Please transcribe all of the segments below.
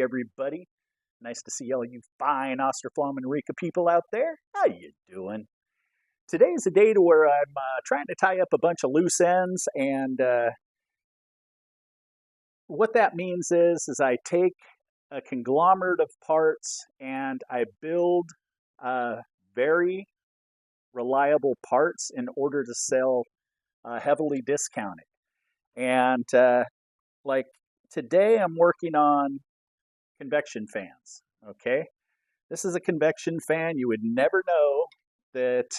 everybody. Nice to see all you fine Austroflamm Rika people out there. How you doing? Today's a day to where I'm trying to tie up a bunch of loose ends, and what that means is I take a conglomerate of parts and I build very reliable parts in order to sell heavily discounted. And like today, I'm working on convection fans. Okay, this is a convection fan. You would never know that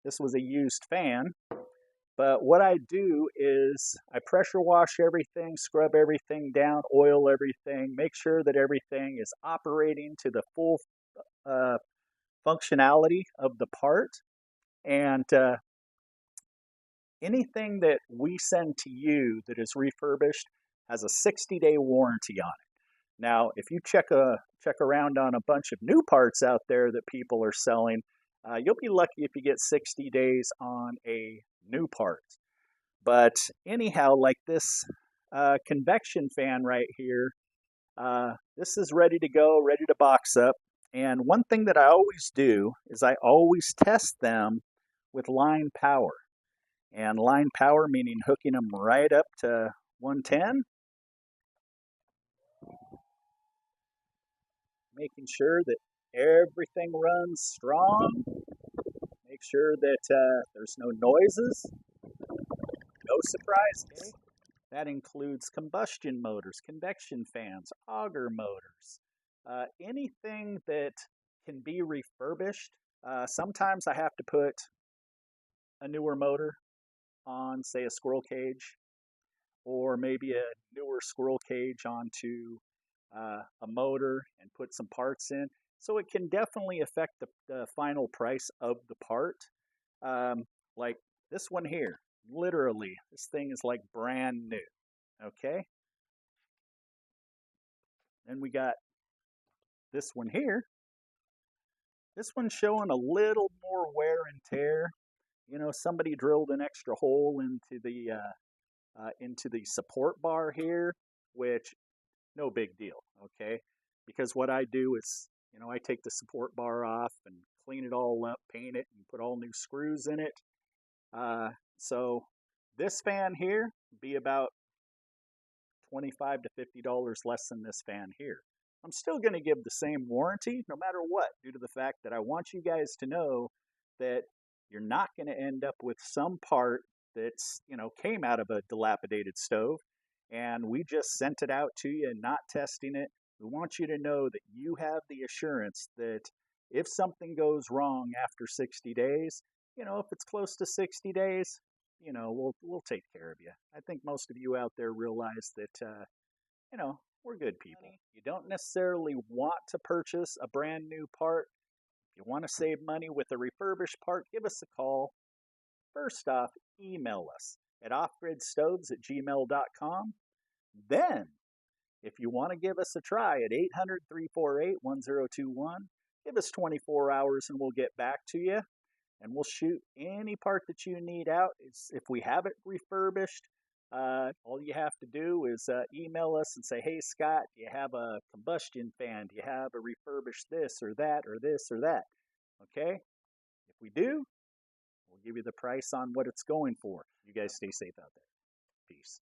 this was a used fan, but what I do is I pressure wash everything, scrub everything down, oil everything, make sure that everything is operating to the full functionality of the part. And anything that we send to you that is refurbished has a 60-day warranty on it. Now, if you check around on a bunch of new parts out there that people are selling, you'll be lucky if you get 60 days on a new part. But anyhow, like this convection fan right here, this is ready to go, ready to box up. And one thing that I always do is I always test them with line power. And line power meaning hooking them right up to 110. Making sure that everything runs strong. Make sure that there's no noises, no surprises. Okay. That includes combustion motors, convection fans, auger motors, anything that can be refurbished. Sometimes I have to put a newer motor on, say, a squirrel cage, or maybe a newer squirrel cage onto a motor and put some parts in. So it can definitely affect the final price of the part. Like this one here, literally, this thing is like brand new. Okay. Then we got this one here. This one's showing a little more wear and tear. You know, somebody drilled an extra hole into the support bar here, which no big deal, okay? Because what I do is, you know, I take the support bar off and clean it all up, paint it, and put all new screws in it. So this fan here would be about $25 to $50 less than this fan here. I'm still going to give the same warranty no matter what, due to the fact that I want you guys to know that you're not going to end up with some part that's, you know, came out of a dilapidated stove and we just sent it out to you and not testing it. We want you to know that you have the assurance that if something goes wrong after 60 days, you know, if it's close to 60 days, you know, we'll take care of you. I think most of you out there realize that, you know, we're good people. You don't necessarily want to purchase a brand new part. If you want to save money with a refurbished part, give us a call. First off, email us at offgridstoves@gmail.com. Then, if you want to give us a try at 800-348-1021, give us 24 hours and we'll get back to you. And we'll shoot any part that you need out. If we have it refurbished, all you have to do is email us and say, hey, Scott, do you have a combustion fan? Do you have a refurbished this or that or this or that? Okay? If we do, we'll give you the price on what it's going for. You guys stay safe out there. Peace.